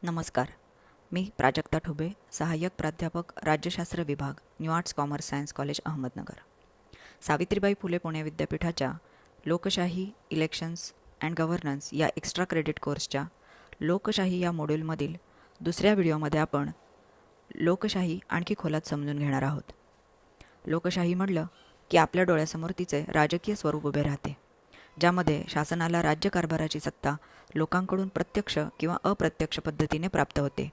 नमस्कार. मी प्राजक्ता ठुबे, सहाय्यक प्राध्यापक राज्यशास्त्र विभाग, new arts commerce science college Ahmednagar. Savitribai Phule Pune विद्यापीठाच्या लोकशाही, इलेक्शन्स अँड गव्हर्नन्स या एक्स्ट्रा क्रेडिट कोर्सच्या लोकशाही या मॉड्यूलमधील दुसऱ्या व्हिडिओमध्ये आपण लोकशाही आणखी खोलात समजून घेणार आहोत. लोकशाही म्हटलं की आपल्या डोळ्यासमोर तिचे राजकीय स्वरूप उभे राहते, ज्यामध्ये शासनाला राज्यकारभाराची सत्ता लोकांकडून प्रत्यक्ष किंवा अप्रत्यक्ष पद्धतीने प्राप्त होते.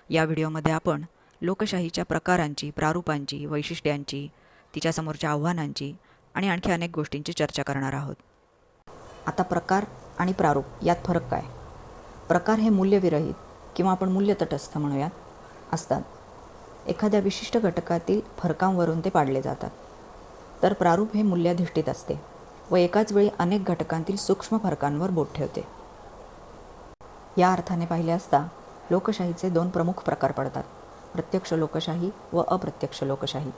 या व्हिडिओमध्ये आपण लोकशाहीच्या प्रकारांची, प्रारूपांची, वैशिष्ट्यांची, तिच्यासमोरच्या आव्हानांची आणि आणखी अनेक गोष्टींची चर्चा करणार आहोत. आता प्रकार आणि प्रारूप यात फरक काय? प्रकार हे मूल्यविरहित किंवा आपण मूल्य तटस्थ म्हणूयात असतात. एखाद्या विशिष्ट घटकातील फरकांवरून ते पाडले जातात. तर प्रारूप हे मूल्याधिष्ठित असते व एकाच वेळी अनेक घटकांतील सूक्ष्म फरकांवर बोट ठेवते. या अर्थाने पाहिले असता लोकशाहीचे दोन प्रमुख प्रकार पडतात: प्रत्यक्ष लोकशाही व अप्रत्यक्ष लोकशाही.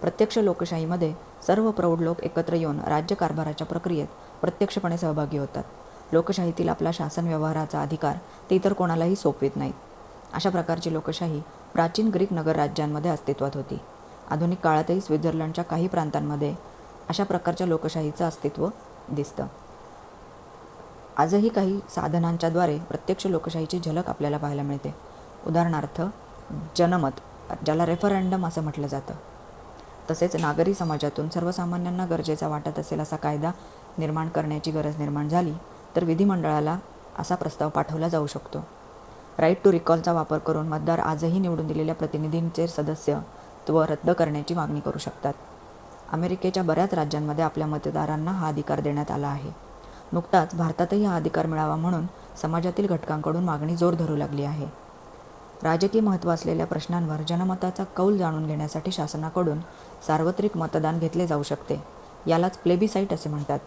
प्रत्यक्ष लोकशाहीमध्ये सर्व प्रौढ लोक एकत्र येऊन राज्यकारभाराच्या प्रक्रियेत प्रत्यक्षपणे सहभागी होतात. लोकशाहीतील आपला शासन व्यवहाराचा अधिकार ते इतर कोणालाही सोपवित नाहीत. अशा प्रकारची लोकशाही प्राचीन ग्रीक नगरराज्यांमध्ये अस्तित्वात होती. आधुनिक काळातही स्वित्झर्लंडच्या काही प्रांतांमध्ये अशा प्रकारच्या लोकशाहीचं अस्तित्व दिसतं. आजही काही साधनांच्याद्वारे प्रत्यक्ष लोकशाहीची झलक आपल्याला पाहायला मिळते. उदाहरणार्थ जनमत, ज्याला रेफरंडम असं म्हटलं जातं. तसेच नागरी समाजातून सर्वसामान्यांना गरजेचा वाटत असेल असा कायदा निर्माण करण्याची गरज निर्माण झाली तर विधिमंडळाला असा प्रस्ताव पाठवला जाऊ शकतो. राईट टू रिकॉलचा वापर करून मतदार आजही निवडून दिलेल्या प्रतिनिधींचे सदस्यत्व रद्द करण्याची मागणी करू शकतात. अमेरिकेच्या बऱ्याच राज्यांमध्ये आपल्या मतदारांना हा अधिकार देण्यात आला आहे. नुकताच भारतातही हा अधिकार मिळावा म्हणून समाजातील घटकांकडून मागणी जोर धरू लागली आहे. राजकीय महत्त्व असलेल्या प्रश्नांवर जनमताचा कौल जाणून घेण्यासाठी शासनाकडून सार्वत्रिक मतदान घेतले जाऊ शकते. यालाच प्लेबिसाईट असे म्हणतात.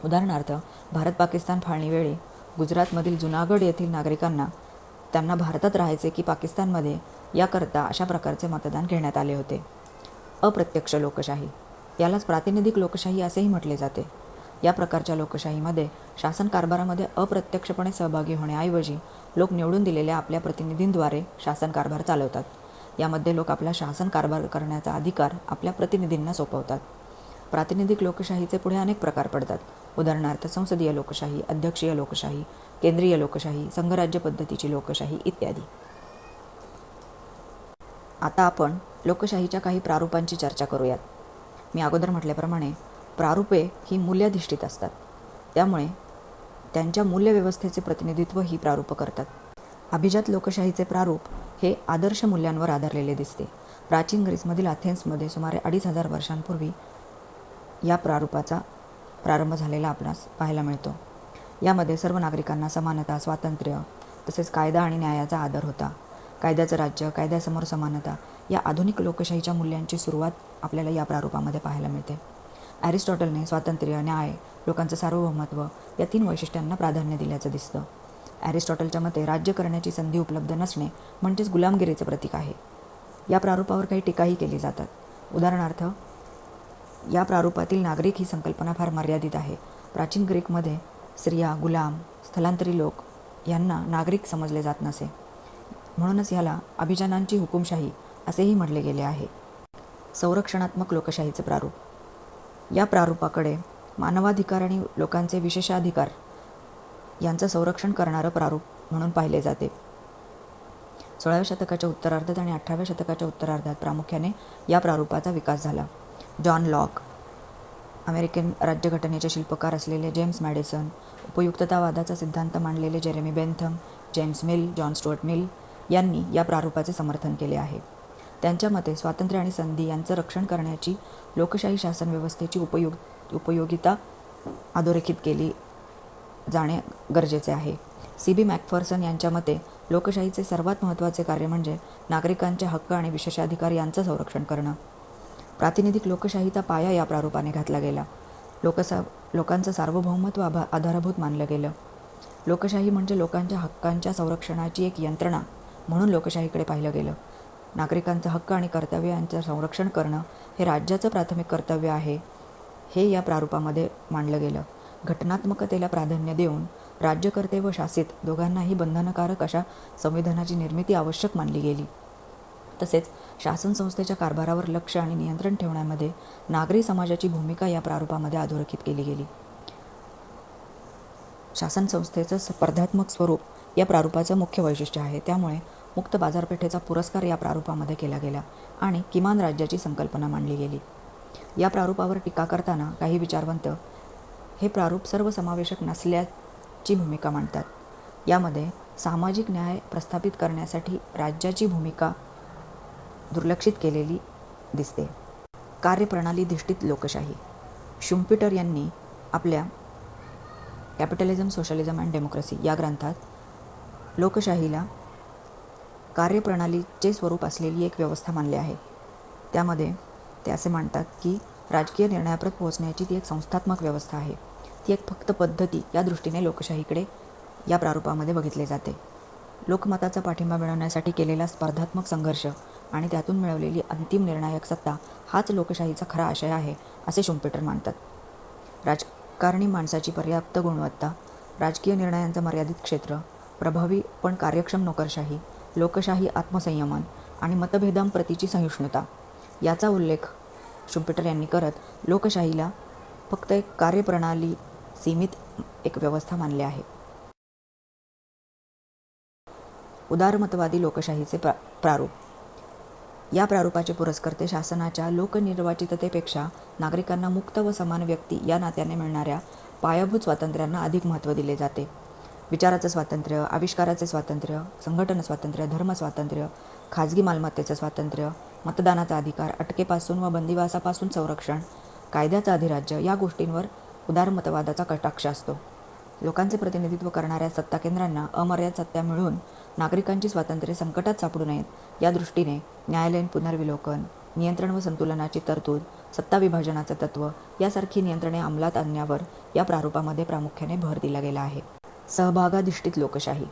उदाहरणार्थ भारत-पाकिस्तान फाळणीवेळी गुजरातमधील जुनागढ येथील नागरिकांना त्यांना भारतात राहायचे की पाकिस्तानमध्ये याकरता अशा प्रकारचे मतदान घेण्यात आले होते. अप्रत्यक्ष लोकशाही, यालाच प्रातिनिधिक लोकशाही असेही म्हटले जाते. या प्रकारच्या लोकशाहीमध्ये शासन कारभारामध्ये अप्रत्यक्षपणे सहभागी होण्याऐवजी लोक निवडून दिलेल्या आपल्या प्रतिनिधींद्वारे शासन कारभार चालवतात. यामध्ये लोक आपला शासन कारभार करण्याचा अधिकार आपल्या प्रतिनिधींना सोपवतात. प्रातिनिधिक लोकशाहीचे पुढे अनेक प्रकार पडतात. उदाहरणार्थ संसदीय लोकशाही, अध्यक्षीय लोकशाही, केंद्रीय लोकशाही, संघराज्य पद्धतीची लोकशाही इत्यादी. आता आपण लोकशाहीच्या काही प्रारूपांची चर्चा करूयात. मी अगोदर म्हटल्याप्रमाणे प्रारूपे ही मूल्याधिष्ठित असतात, त्यामुळे त्यांच्या मूल्यव्यवस्थेचे प्रतिनिधित्व ही प्रारूपं करतात. अभिजात लोकशाहीचे प्रारूप हे आदर्श मूल्यांवर आधारलेले दिसते. प्राचीन ग्रीसमधील अथेन्समध्ये सुमारे 2500 वर्षांपूर्वी या प्रारूपाचा प्रारंभ झालेला आपणास पाहायला मिळतो. यामध्ये सर्व नागरिकांना समानता, स्वातंत्र्य तसेच कायदा आणि न्यायाचा आदर होता. कायद्याचं राज्य, कायद्यासमोर समानता या आधुनिक लोकशाहीच्या मूल्यांची सुरुवात आपल्याला या प्रारूपामध्ये पाहायला मिळते. ॲरिस्टॉटलने स्वातंत्र्य, न्याय, लोकांचं सार्वभौमत्व या 3 वैशिष्ट्यांना प्राधान्य दिल्याचं दिसतं. ॲरिस्टॉटलच्या मते राज्य करण्याची संधी उपलब्ध नसणे म्हणजेच गुलामगिरीचे प्रतीक आहे. या प्रारूपावर काही टीकाही केली जातात. उदाहरणार्थ या प्रारूपातील नागरिक ही संकल्पना फार मर्यादित आहे. प्राचीन ग्रीकमध्ये स्त्रिया, गुलाम, स्थलांतरी लोक यांना नागरिक समजले जात नसे. म्हणूनच याला अभिजातांची हुकुमशाही असेही म्हटले गेले आहे. संरक्षणात्मक लोकशाहीचे प्रारूप, या प्रारूपाकडे मानवाधिकार आणि लोकांचे विशेषाधिकार यांचं संरक्षण करणारं प्रारूप म्हणून पाहिले जाते. 16व्या शतकाच्या उत्तरार्धात आणि 18व्या शतकाच्या उत्तरार्धात प्रामुख्याने या प्रारूपाचा विकास झाला. जॉन लॉक, अमेरिकन राज्यघटनेचे शिल्पकार असलेले जेम्स मॅडिसन, उपयुक्ततावादाचा सिद्धांत मांडलेले Jeremy Bentham, James mill, John Stuart Mill यांनी या प्रारूपाचे समर्थन केले आहे. त्यांच्या मते स्वातंत्र्य आणि संधी यांचं रक्षण करण्याची लोकशाही शासन व्यवस्थेची उपयोगिता अधोरेखित केली जाणे गरजेचे आहे. C.B. मॅकफर्सन यांच्या मते लोकशाहीचे सर्वात महत्त्वाचे कार्य म्हणजे नागरिकांचे हक्क आणि विशेषाधिकार यांचं संरक्षण करणं. प्रातिनिधिक लोकशाहीचा पाया या प्रारूपाने घातला गेला. लोकांचं सार्वभौमत्व आधारभूत मानलं गेलं. लोकशाही म्हणजे लोकांच्या हक्कांच्या संरक्षणाची एक यंत्रणा म्हणून लोकशाहीकडे पाहिलं गेलं. नागरिकांचा हक्क आणि कर्तव्य यांचं संरक्षण करणं हे राज्याचं प्राथमिक कर्तव्य आहे, हे या प्रारूपामध्ये मांडलं गेलं. घटनात्मकतेला प्राधान्य देऊन राज्यकर्ते व शासित दोघांनाही बंधनकारक अशा संविधानाची निर्मिती आवश्यक मानली गेली. तसेच शासन संस्थेच्या कारभारावर लक्ष आणि नियंत्रण ठेवण्यामध्ये नागरी समाजाची भूमिका या प्रारूपामध्ये अधोरेखित केली गेली. शासन संस्थेचं स्पर्धात्मक स्वरूप या प्रारूपाचं मुख्य वैशिष्ट्य आहे. त्यामुळे मुक्त बाजारपेठेचा पुरस्कार या प्रारूपामध्ये केला गेला आणि किमान राज्याची संकल्पना मांडली गेली. या प्रारूपावर टीका करताना काही विचारवंत हे प्रारूप सर्वसमावेशक नसल्याची भूमिका मांडतात. यामध्ये सामाजिक न्याय प्रस्थापित करण्यासाठी राज्याची भूमिका दुर्लक्षित केलेली दिसते. कार्यप्रणालीधिष्ठित लोकशाही. शुम्पीटर यांनी आपल्या कॅपिटलिझम, सोशलिझम अँड डेमोक्रेसी या ग्रंथात लोकशाहीला कार्यप्रणालीचे स्वरूप असलेली एक व्यवस्था मानली आहे. त्यामध्ये ते असे मांडतात की राजकीय निर्णयाप्रत पोहोचण्याची ती एक संस्थात्मक व्यवस्था आहे. ती एक फक्त पद्धती या दृष्टीने लोकशाहीकडे या प्रारूपामध्ये बघितले जाते. लोकमताचा पाठिंबा मिळवण्यासाठी केलेला स्पर्धात्मक संघर्ष आणि त्यातून मिळवलेली अंतिम निर्णायक सत्ता हाच लोकशाहीचा खरा आशय आहे, असे शुम्पीटर मानतात. राजकारणी माणसाची पर्याप्त गुणवत्ता, राजकीय निर्णयांचं मर्यादित क्षेत्र, प्रभावी पण कार्यक्षम नोकरशाही, लोकशाही आत्मसंयमन आणि मतभेदांप्रतीची सहिष्णुता याचा उल्लेख शुम्पीटर यांनी करत लोकशाहीला फक्त एक कार्यप्रणाली सीमित एक व्यवस्था मानली आहे. उदारमतवादी लोकशाहीचे प्रारूप. या प्रारूपाचे पुरस्कर्ते शासनाच्या लोकनिर्वाचिततेपेक्षा नागरिकांना मुक्त व समान व्यक्ती या नात्याने मिळणाऱ्या पायाभूत स्वातंत्र्यांना अधिक महत्त्व दिले जाते. विचाराचं स्वातंत्र्य, आविष्काराचे स्वातंत्र्य, संघटन स्वातंत्र्य, धर्मस्वातंत्र्य, खाजगी मालमत्तेचं स्वातंत्र्य, मतदानाचा अधिकार, अटकेपासून व बंदिवासापासून संरक्षण, कायद्याचं अधिराज्य या गोष्टींवर उदारमतवादाचा कटाक्ष असतो. लोकांचे प्रतिनिधित्व करणाऱ्या सत्ता केंद्रांना अमर्याद सत्ता मिळून नागरिकांची स्वातंत्र्ये संकटात सापडू नयेत या दृष्टीने न्यायालयीन पुनर्विलोकन, नियंत्रण व संतुलनाची तरतूद, सत्ता विभाजनाचं तत्त्व यासारखी नियंत्रणे अंमलात आणण्यावर या प्रारूपामध्ये प्रामुख्याने भर दिला गेला आहे. सहभागाधिष्ठित लोकशाही.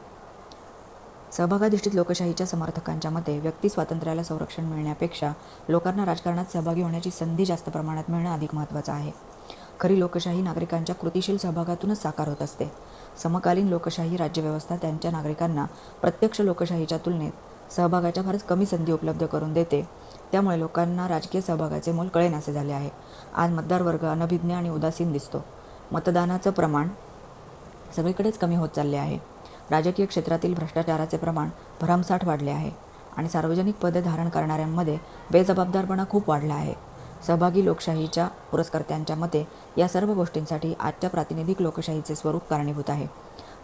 सहभागाधिष्ठित लोकशाहीच्या समर्थकांच्या मते व्यक्ती स्वातंत्र्याला संरक्षण मिळण्यापेक्षा लोकांना राजकारणात सहभागी होण्याची संधी जास्त प्रमाणात मिळणं अधिक महत्त्वाचं आहे. खरी लोकशाही नागरिकांच्या कृतिशील सहभागातूनच साकार होत असते. समकालीन लोकशाही राज्यव्यवस्था त्यांच्या नागरिकांना प्रत्यक्ष लोकशाहीच्या तुलनेत सहभागाच्या फारच कमी संधी उपलब्ध करून देते. त्यामुळे लोकांना राजकीय सहभागाचे मोल कळेनासे झाले आहे. आज मतदार वर्ग अनभिज्ञ आणि उदासीन दिसतो. मतदानाचं प्रमाण सगळीकडेच कमी होत चालले आहे. राजकीय क्षेत्रातील भ्रष्टाचाराचे प्रमाण भरमसाठ वाढले आहे आणि सार्वजनिक पदे धारण करणाऱ्यांमध्ये बेजबाबदारपणा खूप वाढला आहे. सहभागी लोकशाहीच्या पुरस्कर्त्यांच्या मते या सर्व गोष्टींसाठी आजच्या प्रातिनिधिक लोकशाहीचे स्वरूप कारणीभूत आहे.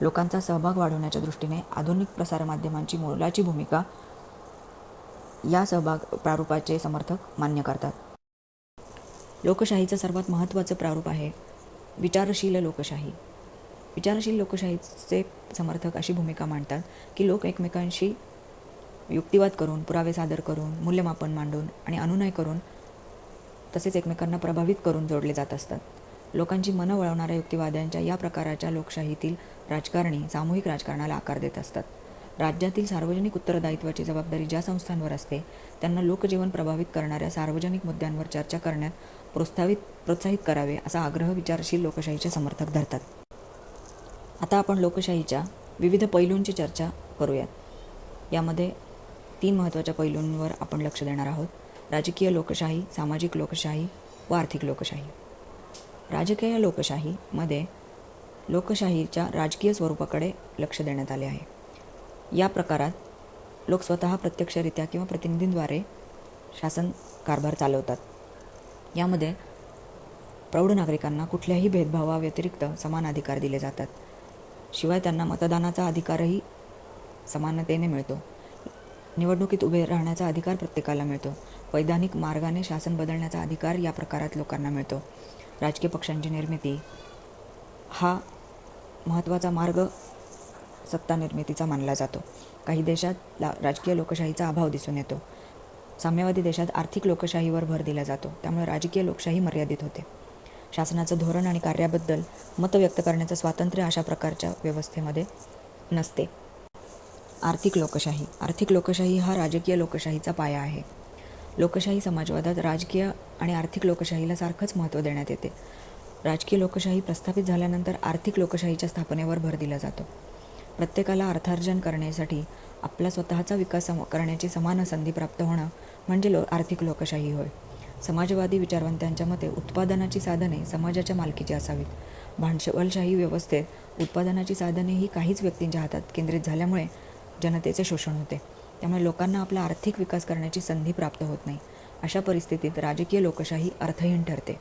लोकांचा सहभाग वाढवण्याच्या दृष्टीने आधुनिक प्रसारमाध्यमांची मोलाची भूमिका या सहभाग प्रारूपाचे समर्थक मान्य करतात. लोकशाहीचं सर्वात महत्त्वाचं प्रारूप आहे विचारशील लोकशाही. विचारशील लोकशाहीचे समर्थक अशी भूमिका मांडतात की लोक एकमेकांशी युक्तिवाद करून, पुरावे सादर करून, मूल्यमापन मांडून आणि अनुनय करून तसेच एकमेकांना प्रभावित करून जोडले जात असतात. लोकांची मनं वळवणाऱ्या युक्तिवाद्यांच्या या प्रकाराच्या लोकशाहीतील राजकारणी सामूहिक राजकारणाला आकार देत असतात. राज्यातील सार्वजनिक उत्तरदायित्वाची जबाबदारी ज्या संस्थांवर असते त्यांना लोकजीवन प्रभावित करणाऱ्या सार्वजनिक मुद्द्यांवर चर्चा करण्यात प्रोत्साहित करावे असा आग्रह विचारशील लोकशाहीचे समर्थक धरतात. आता आपण लोकशाहीच्या विविध पैलूंची चर्चा करूयात. यामध्ये 3 महत्त्वाच्या पैलूंवर आपण लक्ष देणार आहोत: राजकीय लोकशाही, सामाजिक लोकशाही व आर्थिक लोकशाही. राजकीय लोकशाहीमध्ये लोकशाहीच्या राजकीय स्वरूपाकडे लक्ष देण्यात आले आहे. या प्रकारात लोक स्वतः प्रत्यक्षरित्या किंवा प्रतिनिधींद्वारे शासन कारभार चालवतात. यामध्ये प्रौढ नागरिकांना कुठल्याही भेदभावाव्यतिरिक्त समान अधिकार दिले जातात. शिवाय त्यांना मतदानाचा अधिकारही समानतेने मिळतो. निवडणुकीत उभे राहण्याचा अधिकार प्रत्येकाला मिळतो. वैधानिक मार्गाने शासन बदलण्याचा अधिकार या प्रकारात लोकांना मिळतो. राजकीय पक्षांची निर्मिती हा महत्त्वाचा मार्ग सत्ता निर्मितीचा मानला जातो. काही देशात राजकीय लोकशाहीचा अभाव दिसून येतो. साम्यवादी देशात आर्थिक लोकशाहीवर भर दिला जातो. त्यामुळे राजकीय लोकशाही मर्यादित होते. शासनाचं धोरण आणि कार्याबद्दल मत व्यक्त करण्याचं स्वातंत्र्य अशा प्रकारच्या व्यवस्थेमध्ये नसते. आर्थिक लोकशाही. आर्थिक लोकशाही हा राजकीय लोकशाहीचा पाया आहे. लोकशाही समाजवादात राजकीय आणि आर्थिक लोकशाहीला सारखंच महत्त्व देण्यात येते. राजकीय लोकशाही प्रस्थापित झाल्यानंतर आर्थिक लोकशाहीच्या स्थापनेवर भर दिला जातो. प्रत्येकाला अर्थार्जन करण्यासाठी आपला स्वतःचा विकास करण्याची समान संधी प्राप्त होणं म्हणजे आर्थिक लोकशाही होय. समाजवादी विचारवंतांच्या मते उत्पादनाची साधने समाजाच्या मालकीची असावीत. भांडवलशाही व्यवस्थेत उत्पादनाची साधने ही काहीच व्यक्तींच्या हातात केंद्रित झाल्यामुळे जनतेचे शोषण होते. त्यामुळे लोकांना आपला आर्थिक विकास करण्याची संधी प्राप्त होत नाही. अशा परिस्थितीत राजकीय लोकशाही अर्थहीन ठरते.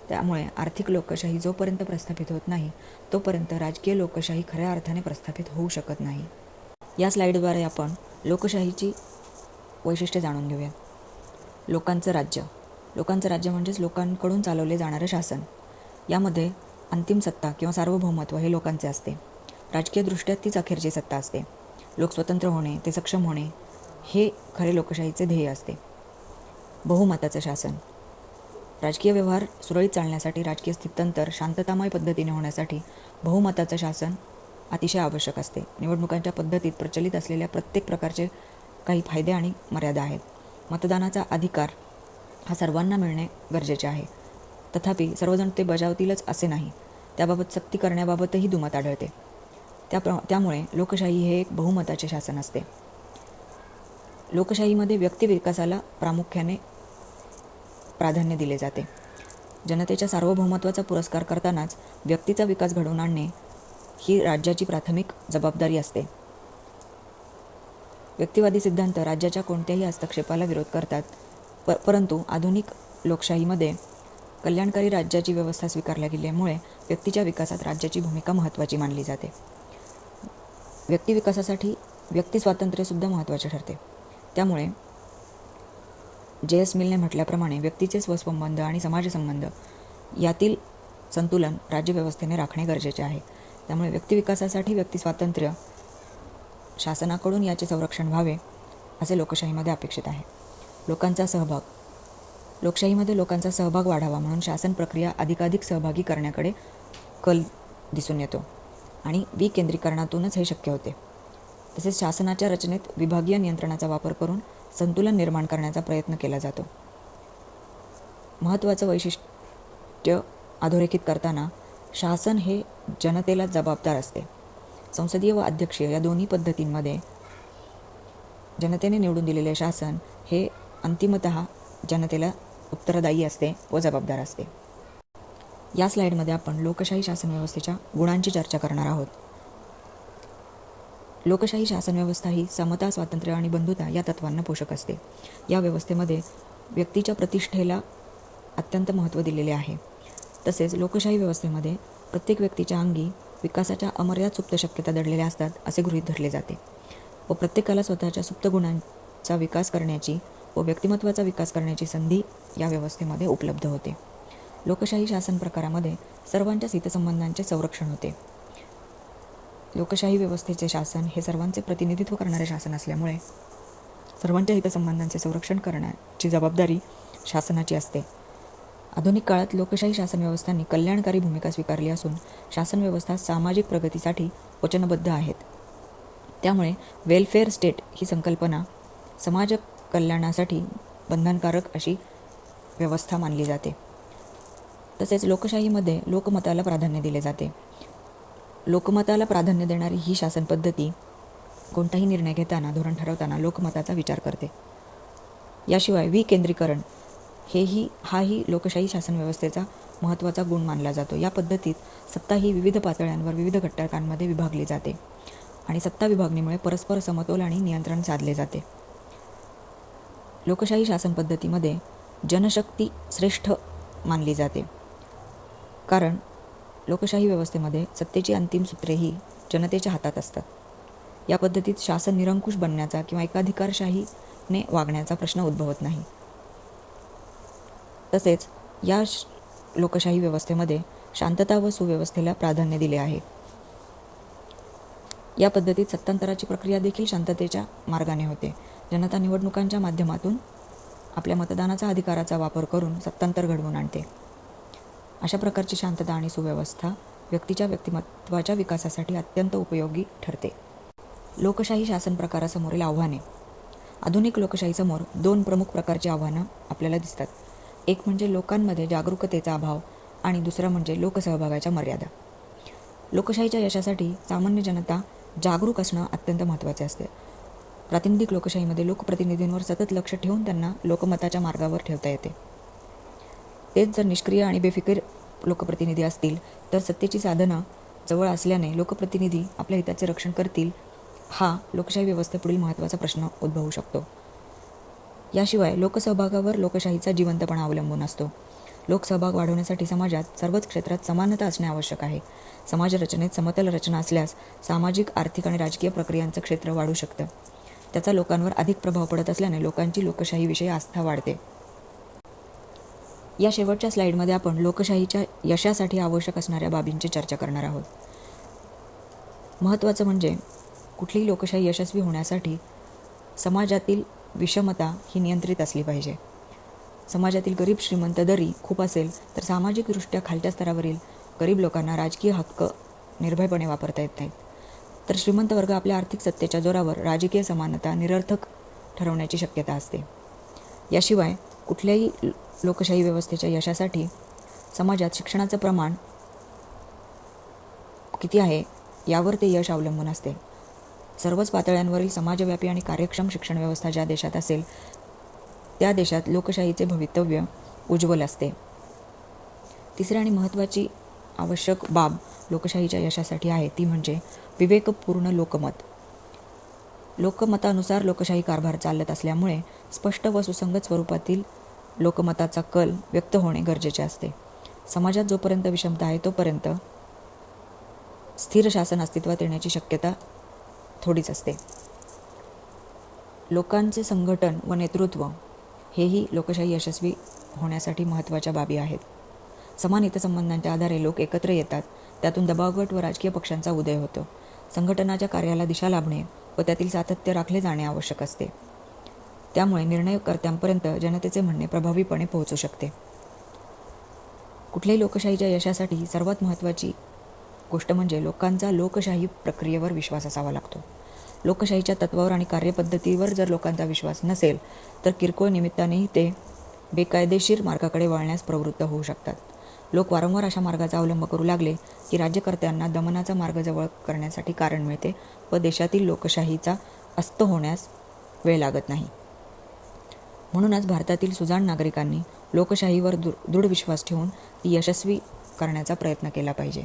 त्यामुळे आर्थिक लोकशाही जोपर्यंत प्रस्थापित होत नाही तोपर्यंत राजकीय लोकशाही खऱ्या अर्थाने प्रस्थापित होऊ शकत नाही. या स्लाईडद्वारे आपण लोकशाहीची वैशिष्ट्ये जाणून घेऊया. लोकांचं राज्य. लोकांचं राज्य म्हणजेच लोकांकडून चालवले जाणारे शासन. यामध्ये अंतिम सत्ता किंवा सार्वभौमत्व हे लोकांचे असते. राजकीयदृष्ट्या तीच अखेरची सत्ता असते. लोक स्वतंत्र होणे, ते सक्षम होणे हे खरे लोकशाहीचे ध्येय असते. बहुमताचं शासन. राजकीय व्यवहार सुरळीत चालण्यासाठी, राजकीय स्थित्यंतर शांततामय पद्धतीने होण्यासाठी बहुमताचं शासन अतिशय आवश्यक असते. निवडणुकांच्या पद्धतीत प्रचलित असलेल्या प्रत्येक प्रकारचे काही फायदे आणि मर्यादा आहेत. मतदानाचा अधिकार हा सर्वांना मिळणे गरजेचे आहे. तथापि सर्वजण ते बजावतीलच असे नाही. त्याबाबत सक्ती करण्याबाबतही दुमत आढळते. त्यामुळे लोकशाही हे एक बहुमताचे शासन असते. लोकशाहीमध्ये व्यक्ती विकासाला प्रामुख्याने प्राधान्य दिले जाते. जनतेच्या सार्वभौमत्वाचा पुरस्कार करतानाच व्यक्तीचा विकास घडवून आणणे ही राज्याची प्राथमिक जबाबदारी असते. व्यक्तिवादी सिद्धांत राज्याच्या कोणत्याही हस्तक्षेपाला विरोध करतात. परंतु आधुनिक लोकशाहीमध्ये कल्याणकारी राज्याची व्यवस्था स्वीकारल्या गेल्यामुळे व्यक्तीच्या विकासात राज्याची भूमिका महत्त्वाची मानली जाते. व्यक्ती विकासासाठी व्यक्ती स्वातंत्र्यसुद्धा महत्त्वाचे ठरते. त्यामुळे J.S. मिलने म्हटल्याप्रमाणे व्यक्तीचे स्वसंबंध आणि समाजसंबंध यातील संतुलन राज्यव्यवस्थेने राखणे गरजेचे आहे. त्यामुळे व्यक्तिविकासासाठी व्यक्ती स्वातंत्र्य शासनाकडून याचे संरक्षण व्हावे असे लोकशाहीमध्ये अपेक्षित आहे. लोकांचा सहभाग. लोकशाहीमध्ये लोकांचा सहभाग वाढावा म्हणून शासन प्रक्रिया अधिकाधिक सहभागी करण्याकडे कल दिसून येतो आणि विकेंद्रीकरणातूनच हे शक्य होते. तसेच शासनाच्या रचनेत विभागीय नियंत्रणाचा वापर करून संतुलन निर्माण करण्याचा प्रयत्न केला जातो. महत्त्वाचं वैशिष्ट्य अधोरेखित करताना शासन हे जनतेला जबाबदार असते. संसदीय व अध्यक्षीय या दोन्ही पद्धतींमध्ये जनतेने निवडून दिलेले शासन हे अंतिमतः जनतेला उत्तरदायी असते व जबाबदार असते. या स्लाईडमध्ये आपण लोकशाही शासन व्यवस्थेच्या गुणांची चर्चा करणार आहोत. लोकशाही शासन व्यवस्था ही समता, स्वातंत्र्य आणि बंधुता या तत्वांना पोषक असते. या व्यवस्थेमध्ये व्यक्तीच्या प्रतिष्ठेला अत्यंत महत्त्व दिलेले आहे. तसेच लोकशाही व्यवस्थेमध्ये प्रत्येक व्यक्तीच्या अंगी विकासाच्या अमर्याद सुप्त शक्यता दडलेल्या असतात असे गृहीत धरले जाते व प्रत्येकाला स्वतःच्या सुप्त गुणांचा विकास करण्याची व व्यक्तिमत्वाचा विकास करण्याची संधी या व्यवस्थेमध्ये उपलब्ध होते. लोकशाही शासन प्रकारामध्ये सर्वांच्या हितसंबंधांचे संरक्षण होते. लोकशाही व्यवस्थेचे शासन हे सर्वांचे प्रतिनिधित्व करणारे शासन असल्यामुळे सर्वांच्या हितसंबंधांचे संरक्षण करण्याची जबाबदारी शासनाची असते. आधुनिक काळात लोकशाही शासन व्यवस्थांनी कल्याणकारी भूमिका स्वीकारली असून शासन व्यवस्था सामाजिक प्रगतीसाठी वचनबद्ध आहेत. त्यामुळे वेलफेअर स्टेट ही संकल्पना समाज कल्याणासाठी बंधनकारक अशी व्यवस्था मानली जाते. तसेच लोकशाहीमध्ये लोकमताला प्राधान्य दिले जाते. लोकमताला प्राधान्य देणारी ही शासन पद्धती कोणताही निर्णय घेताना, धोरण ठरवताना लोकमताचा विचार करते. याशिवाय विकेंद्रीकरण हाही लोकशाही शासन व्यवस्थेचा महत्त्वाचा गुण मानला जातो. या पद्धतीत सत्ता ही विविध पातळ्यांवर विविध घटकांमध्ये विभागली जाते आणि सत्ता विभागणीमुळे परस्पर समतोल आणि नियंत्रण साधले जाते. लोकशाही शासन पद्धतीमध्ये जनशक्ती श्रेष्ठ मानली जाते. कारण लोकशाही व्यवस्थेमध्ये सत्तेची अंतिम सूत्रे ही जनतेच्या हातात असतात. या पद्धतीत शासन निरंकुश बनण्याचा किंवा एकाधिकारशाहीने वागण्याचा प्रश्न उद्भवत नाही. तसेच या लोकशाही व्यवस्थेमध्ये शांतता व सुव्यवस्थेला प्राधान्य दिले आहे. या पद्धतीत सत्तांतराची प्रक्रिया देखील शांततेच्या मार्गाने होते. जनता निवडणुकांच्या माध्यमातून आपल्या मतदानाचा अधिकाराचा वापर करून सत्तांतर घडवून आणते. अशा प्रकारची शांतता आणि सुव्यवस्था व्यक्तीच्या व्यक्तिमत्वाच्या विकासासाठी अत्यंत उपयोगी ठरते. लोकशाही शासन प्रकारासमोरील आव्हाने. आधुनिक लोकशाहीसमोर दोन प्रमुख प्रकारची आव्हानं आपल्याला दिसतात. एक म्हणजे लोकांमध्ये जागरूकतेचा अभाव आणि दुसरं म्हणजे लोकसहभागाच्या मर्यादा. लोकशाहीच्या यशासाठी सामान्य जनता जागरूक असणं अत्यंत महत्त्वाचे असते. प्रातिनिधिक लोकशाहीमध्ये लोकप्रतिनिधींवर सतत लक्ष ठेवून त्यांना लोकमताच्या मार्गावर ठेवता येते. तेच जर निष्क्रिय आणि बेफिकीर लोकप्रतिनिधी असतील तर सत्तेची साधनं जवळ असल्याने लोकप्रतिनिधी आपल्या हिताचे रक्षण करतील हा लोकशाही व्यवस्थेपुढील महत्त्वाचा प्रश्न उद्भवू शकतो. याशिवाय लोकसहभागावर लोकशाहीचा जिवंतपणा अवलंबून असतो. लोकसहभाग वाढवण्यासाठी समाजात सर्वच क्षेत्रात समानता असणे आवश्यक आहे. समाजरचनेत समतल रचना असल्यास सामाजिक, आर्थिक आणि राजकीय प्रक्रियांचं क्षेत्र वाढू शकतं. त्याचा लोकांवर अधिक प्रभाव पडत असल्याने लोकांची लोकशाहीविषयी आस्था वाढते. या शेवटच्या स्लाईडमध्ये आपण लोकशाहीच्या यशासाठी आवश्यक असणाऱ्या बाबींची चर्चा करणार आहोत. महत्त्वाचं म्हणजे कुठलीही लोकशाही यशस्वी होण्यासाठी समाजातील विषमता ही नियंत्रित असली पाहिजे. समाजातील गरीब श्रीमंत दरी खूप असेल तर सामाजिकदृष्ट्या खालच्या स्तरावरील गरीब लोकांना राजकीय हक्क निर्भयपणे वापरता येत नाहीत. तर श्रीमंत वर्ग आपल्या आर्थिक सत्तेच्या जोरावर राजकीय समानता निरर्थक ठरवण्याची शक्यता असते. याशिवाय कुठल्याही लोकशाही व्यवस्थेच्या यशासाठी समाजात शिक्षणाचं प्रमाण किती आहे यावर ते यश अवलंबून असते. सर्वच पातळ्यांवरील समाजव्यापी आणि कार्यक्षम शिक्षण व्यवस्था ज्या देशात असेल त्या देशात लोकशाहीचे भवितव्य उज्ज्वल असते. तिसरी आणि महत्त्वाची आवश्यक बाब लोकशाहीच्या यशासाठी आहे ती म्हणजे विवेकपूर्ण लोकमत. लोकमतानुसार लोकशाही कारभार चालत असल्यामुळे स्पष्ट व सुसंगत स्वरूपातील लोकमताचा कल व्यक्त होणे गरजेचे असते. समाजात जोपर्यंत विषमता आहे तोपर्यंत स्थिर शासन अस्तित्वात येण्याची शक्यता थोडीच असते. लोकांचे संघटन व नेतृत्व हेही लोकशाही यशस्वी होण्यासाठी महत्त्वाच्या बाबी आहेत. समान हितसंबंधांच्या आधारे लोक एकत्र येतात. त्यातून दबावगट व राजकीय पक्षांचा उदय होतो. संघटनाच्या कार्याला दिशा लाभणे व त्यातील सातत्य राखले जाणे आवश्यक असते. त्यामुळे निर्णयकर्त्यांपर्यंत जनतेचे म्हणणे प्रभावीपणे पोहोचू शकते. कुठल्याही लोकशाहीच्या यशासाठी सर्वात महत्त्वाची गोष्ट म्हणजे लोकांचा लोकशाही प्रक्रियेवर विश्वास असावा लागतो. लोकशाहीच्या तत्वावर आणि कार्यपद्धतीवर जर लोकांचा विश्वास नसेल तर किरकोळ निमित्तानेही ते बेकायदेशीर मार्गाकडे वळण्यास प्रवृत्त होऊ शकतात. लोक वारंवार अशा मार्गाचा अवलंब करू लागले की राज्यकर्त्यांना दमनाचा मार्ग जवळ करण्यासाठी कारण मिळते व देशातील लोकशाहीचा अस्त होण्यास वेळ लागत नाही. म्हणूनच भारतातील सुजाण नागरिकांनी लोकशाहीवर दृढ विश्वास ठेवून ती यशस्वी करण्याचा प्रयत्न केला पाहिजे.